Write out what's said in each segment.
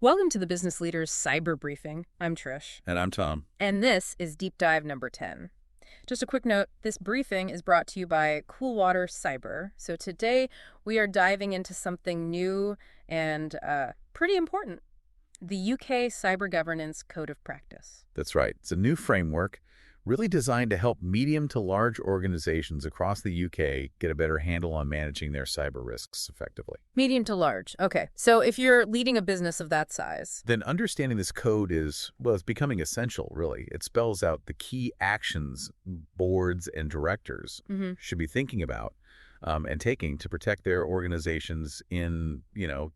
Welcome to the Business Leaders Cyber Briefing. I'm Trish. And I'm Tom. And this is Deep Dive number 10. Just a quick note, this briefing is brought to you by Coolwater Cyber. So today we are diving into something new and pretty important, the UK Cyber Governance Code of Practice. That's right. It's a new framework really designed to help medium to large organizations across the UK get a better handle on managing their cyber risks effectively. Medium to large. Okay. So if you're leading a business of that size, Then understanding this code is, well, it's becoming essential, really. It spells out the key actions boards and directors should be thinking about and taking to protect their organizations in,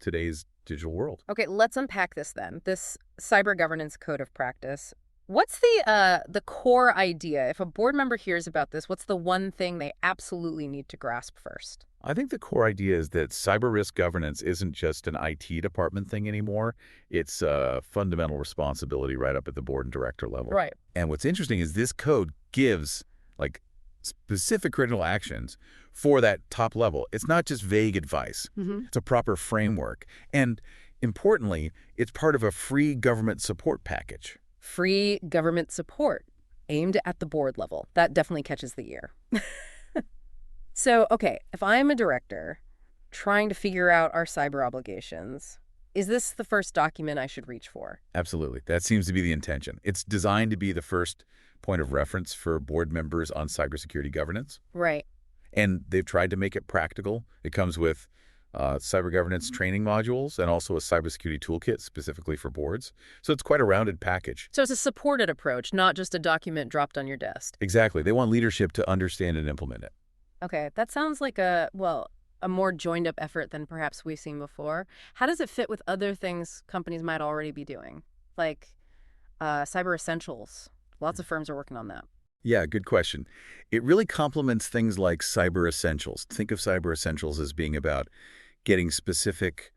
today's digital world. Okay, let's unpack this then. This Cyber Governance Code of Practice. What's the core idea? If a board member hears about this, what's the one thing they absolutely need to grasp first? I think the core idea is that cyber risk governance isn't just an IT department thing anymore. It's a fundamental responsibility right up at the board and director level. Right. And what's interesting is this code gives specific critical actions for that top level. It's not just vague advice. It's a proper framework. And importantly, it's part of a free government support package. Free government support aimed at the board level. That definitely catches the ear. So, okay, if I'm a director trying to figure out our cyber obligations, is this the first document I should reach for? Absolutely. That seems to be the intention. It's designed to be the first point of reference for board members on cybersecurity governance. Right. And they've tried to make it practical. It comes with cyber governance training modules and also a cybersecurity toolkit specifically for boards. So it's quite a rounded package. So it's a supported approach, not just a document dropped on your desk. Exactly. They want leadership to understand and implement it. Okay, that sounds like a more joined-up effort than perhaps we've seen before. How does it fit with other things companies might already be doing, like cyber essentials? Lots of firms are working on that. Yeah, good question. It really complements things like cyber essentials. Think of cyber essentials as being about getting specific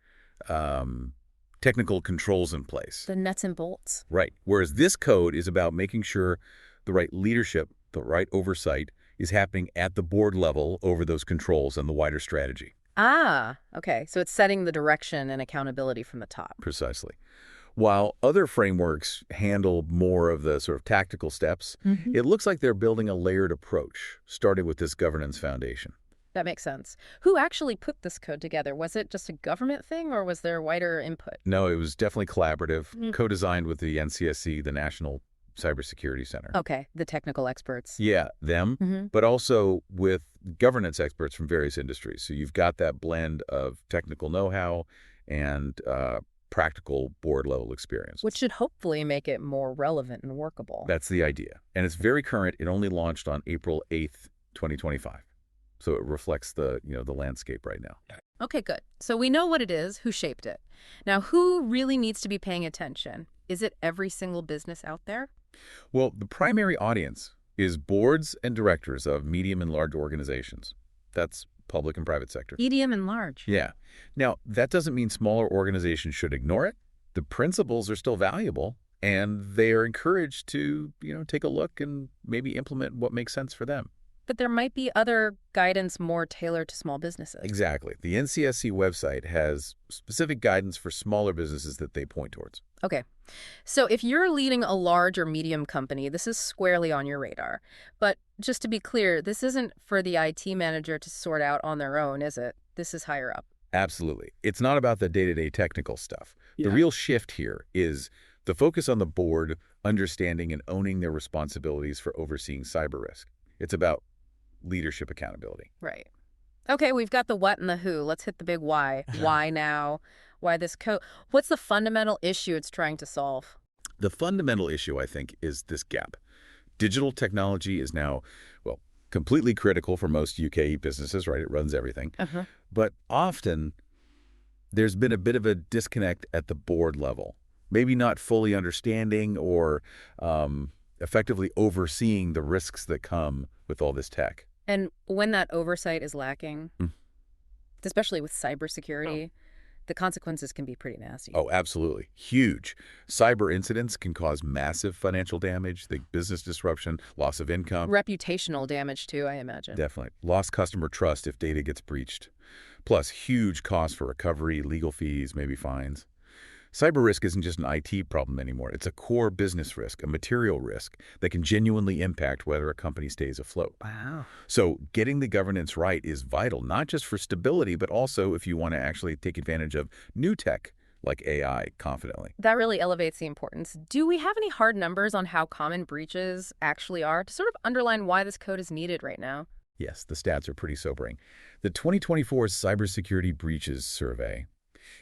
technical controls in place. The nuts and bolts. Right. Whereas this code is about making sure the right leadership, the right oversight is happening at the board level over those controls and the wider strategy. Ah, okay. So it's setting the direction and accountability from the top. Precisely. While other frameworks handle more of the sort of tactical steps, it looks like they're building a layered approach, starting with this governance foundation. That makes sense. Who actually put this code together? Was it just a government thing or was there wider input? No, it was definitely collaborative, co-designed with the NCSC, the National Cybersecurity Center. Okay, the technical experts. Yeah, them, but also with governance experts from various industries. So you've got that blend of technical know-how and practical board-level experience. Which should hopefully make it more relevant and workable. That's the idea. And it's very current. It only launched on April 8th, 2025. So it reflects the landscape right now. Okay, good. So we know what it is, who shaped it. Now, who really needs to be paying attention? Is it every single business out there? Well, the primary audience is boards and directors of medium and large organizations. That's public and private sector. Medium and large. Yeah. Now, that doesn't mean smaller organizations should ignore it. The principles are still valuable, and they are encouraged to, take a look and maybe implement what makes sense for them. But there might be other guidance more tailored to small businesses. Exactly. The NCSC website has specific guidance for smaller businesses that they point towards. Okay. So if you're leading a large or medium company, this is squarely on your radar. But just to be clear, this isn't for the IT manager to sort out on their own, is it? This is higher up. Absolutely. It's not about the day-to-day technical stuff. The real shift here is the focus on the board understanding and owning their responsibilities for overseeing cyber risk. It's about leadership accountability. Right. Okay, we've got the what and the who. Let's hit the big why. Why now? Why this code? What's the fundamental issue it's trying to solve? The fundamental issue, I think, is this gap. Digital technology is now, completely critical for most UK businesses, right? It runs everything. But often, there's been a bit of a disconnect at the board level. Maybe not fully understanding or effectively overseeing the risks that come with all this tech. And when that oversight is lacking, especially with cybersecurity, the consequences can be pretty nasty. Oh, absolutely. Huge. Cyber incidents can cause massive financial damage, the business disruption, loss of income. Reputational damage, too, I imagine. Definitely. Lost customer trust if data gets breached. Plus, huge costs for recovery, legal fees, maybe fines. Cyber risk isn't just an IT problem anymore. It's a core business risk, a material risk that can genuinely impact whether a company stays afloat. Wow. So getting the governance right is vital, not just for stability, but also if you want to actually take advantage of new tech like AI confidently. That really elevates the importance. Do we have any hard numbers on how common breaches actually are to sort of underline why this code is needed right now? Yes, the stats are pretty sobering. The 2024 Cybersecurity Breaches Survey,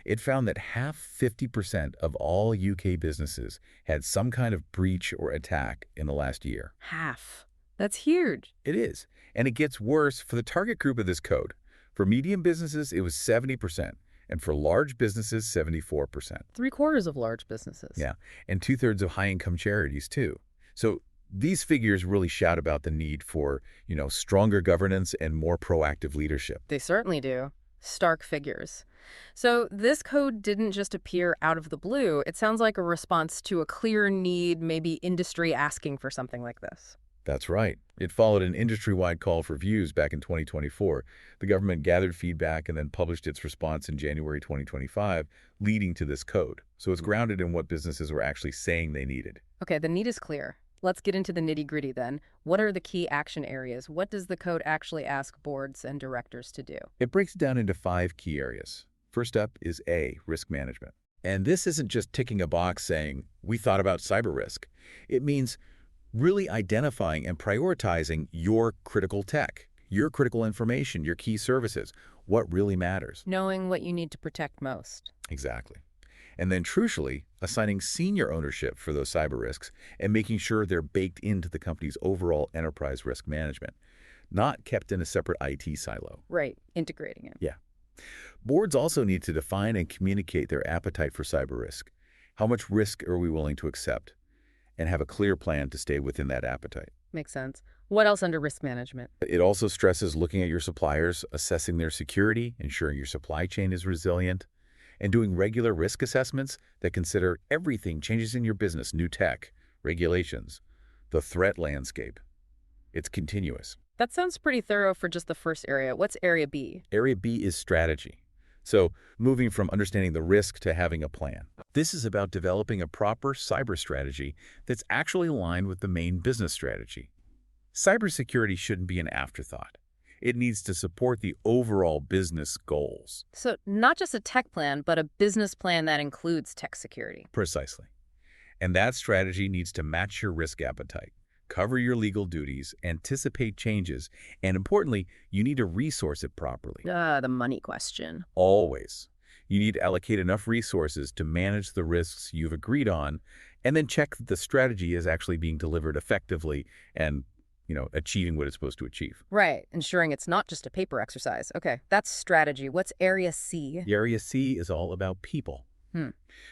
it found that half 50% of all UK businesses had some kind of breach or attack in the last year. Half. That's huge. It is. And it gets worse for the target group of this code. For medium businesses, it was 70%, and for large businesses, 74%. Three-quarters of large businesses. Yeah, and two-thirds of high-income charities, too. So these figures really shout about the need for, stronger governance and more proactive leadership. They certainly do. Stark figures. So this code didn't just appear out of the blue. It sounds like a response to a clear need, maybe industry asking for something like this. That's right. It followed an industry-wide call for views back in 2024. The government gathered feedback and then published its response in January 2025, leading to this code. So it's grounded in what businesses were actually saying they needed. Okay, the need is clear. Let's get into the nitty-gritty then. What are the key action areas? What does the code actually ask boards and directors to do? It breaks it down into 5 key areas. First up is A, risk management. And this isn't just ticking a box saying, we thought about cyber risk. It means really identifying and prioritizing your critical tech, your critical information, your key services, what really matters. Knowing what you need to protect most. Exactly. And then, crucially, assigning senior ownership for those cyber risks and making sure they're baked into the company's overall enterprise risk management, not kept in a separate IT silo. Right, integrating it. Yeah. Boards also need to define and communicate their appetite for cyber risk. How much risk are we willing to accept? And have a clear plan to stay within that appetite. Makes sense. What else under risk management? It also stresses looking at your suppliers, assessing their security, ensuring your supply chain is resilient, and doing regular risk assessments that consider everything changes in your business, new tech, regulations, the threat landscape. It's continuous. That sounds pretty thorough for just the first area. What's area B? Area B is strategy. So moving from understanding the risk to having a plan. This is about developing a proper cyber strategy that's actually aligned with the main business strategy. Cybersecurity shouldn't be an afterthought. It needs to support the overall business goals. So not just a tech plan, but a business plan that includes tech security. Precisely. And that strategy needs to match your risk appetite, cover your legal duties, anticipate changes, and importantly, you need to resource it properly. The money question. Always. You need to allocate enough resources to manage the risks you've agreed on, and then check that the strategy is actually being delivered effectively and, achieving what it's supposed to achieve. Right, ensuring it's not just a paper exercise. Okay, that's strategy. What's area C? The area C is all about people.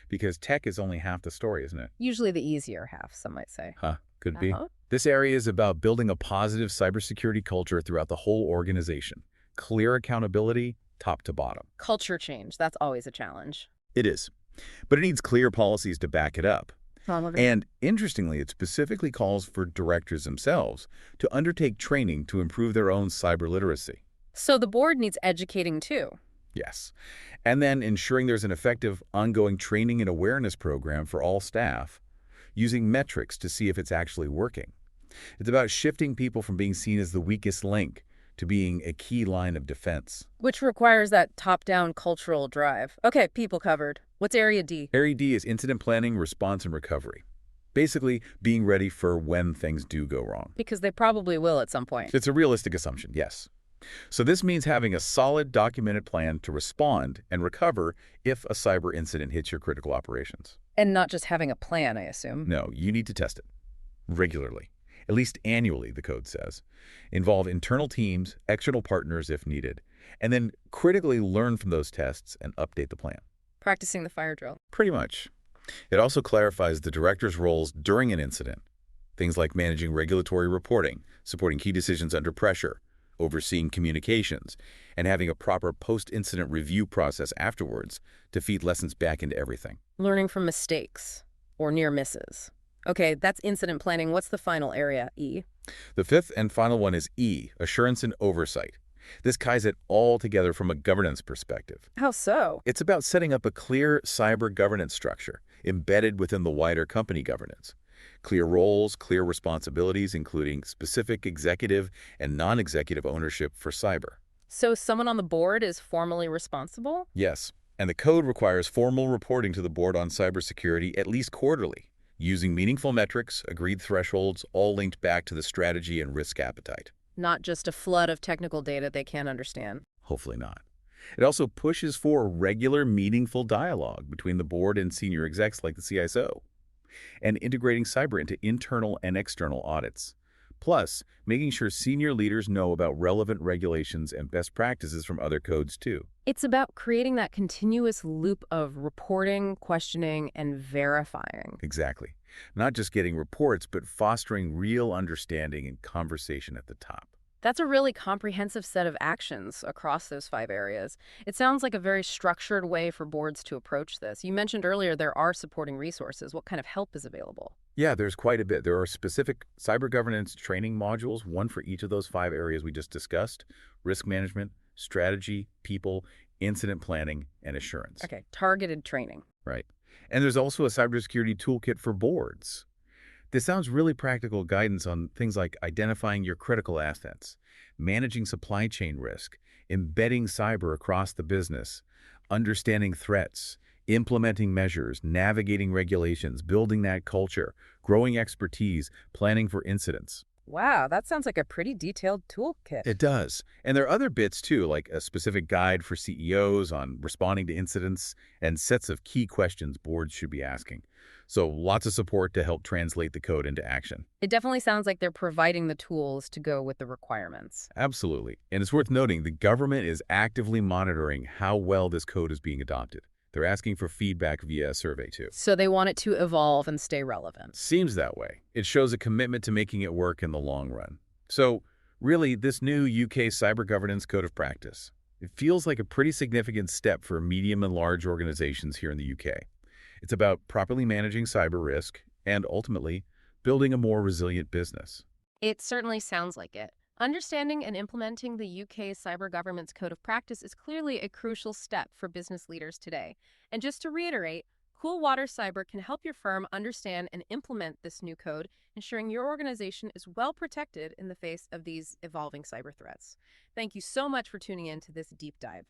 Because tech is only half the story, isn't it? Usually the easier half, some might say. Could be. This area is about building a positive cybersecurity culture throughout the whole organization. Clear accountability, top to bottom. Culture change, that's always a challenge. It is. But it needs clear policies to back it up. And interestingly, it specifically calls for directors themselves to undertake training to improve their own cyber literacy. So the board needs educating too. Yes. And then ensuring there's an effective ongoing training and awareness program for all staff, using metrics to see if it's actually working. It's about shifting people from being seen as the weakest link to being a key line of defense. Which requires that top-down cultural drive. Okay, people covered. What's area D? Area D is incident planning, response, and recovery. Basically, being ready for when things do go wrong. Because they probably will at some point. It's a realistic assumption, yes. So this means having a solid documented plan to respond and recover if a cyber incident hits your critical operations. And not just having a plan, I assume. No, you need to test it regularly. At least annually, the code says. Involve internal teams, external partners if needed, and then critically learn from those tests and update the plan. Practicing the fire drill. Pretty much. It also clarifies the director's roles during an incident. Things like managing regulatory reporting, supporting key decisions under pressure, overseeing communications, and having a proper post-incident review process afterwards to feed lessons back into everything. Learning from mistakes or near misses. Okay, that's incident planning. What's the final area, E? The fifth and final one is E, assurance and oversight. This ties it all together from a governance perspective. How so? It's about setting up a clear cyber governance structure embedded within the wider company governance. Clear roles, clear responsibilities, including specific executive and non-executive ownership for cyber. So someone on the board is formally responsible? Yes, and the code requires formal reporting to the board on cybersecurity at least quarterly, using meaningful metrics, agreed thresholds, all linked back to the strategy and risk appetite. Not just a flood of technical data they can't understand. Hopefully not. It also pushes for regular, meaningful dialogue between the board and senior execs like the CISO, and integrating cyber into internal and external audits. Plus, making sure senior leaders know about relevant regulations and best practices from other codes too. It's about creating that continuous loop of reporting, questioning, and verifying. Exactly. Not just getting reports, but fostering real understanding and conversation at the top. That's a really comprehensive set of actions across those 5 areas. It sounds like a very structured way for boards to approach this. You mentioned earlier there are supporting resources. What kind of help is available? Yeah, there's quite a bit. There are specific cyber governance training modules, one for each of those 5 areas we just discussed: risk management, strategy, people, incident planning, and assurance. Okay, targeted training. Right. And there's also a cybersecurity toolkit for boards. This sounds really practical guidance on things like identifying your critical assets, managing supply chain risk, embedding cyber across the business, understanding threats, implementing measures, navigating regulations, building that culture, growing expertise, planning for incidents. Wow, that sounds like a pretty detailed toolkit. It does. And there are other bits too, like a specific guide for CEOs on responding to incidents and sets of key questions boards should be asking. So lots of support to help translate the code into action. It definitely sounds like they're providing the tools to go with the requirements. Absolutely. And it's worth noting the government is actively monitoring how well this code is being adopted. They're asking for feedback via a survey too. So they want it to evolve and stay relevant. Seems that way. It shows a commitment to making it work in the long run. So really, this new UK Cyber Governance Code of Practice, it feels like a pretty significant step for medium and large organizations here in the UK. It's about properly managing cyber risk and, ultimately, building a more resilient business. It certainly sounds like it. Understanding and implementing the UK's Cyber Governance Code of Practice is clearly a crucial step for business leaders today. And just to reiterate, Cool Water Cyber can help your firm understand and implement this new code, ensuring your organization is well protected in the face of these evolving cyber threats. Thank you so much for tuning in to this deep dive.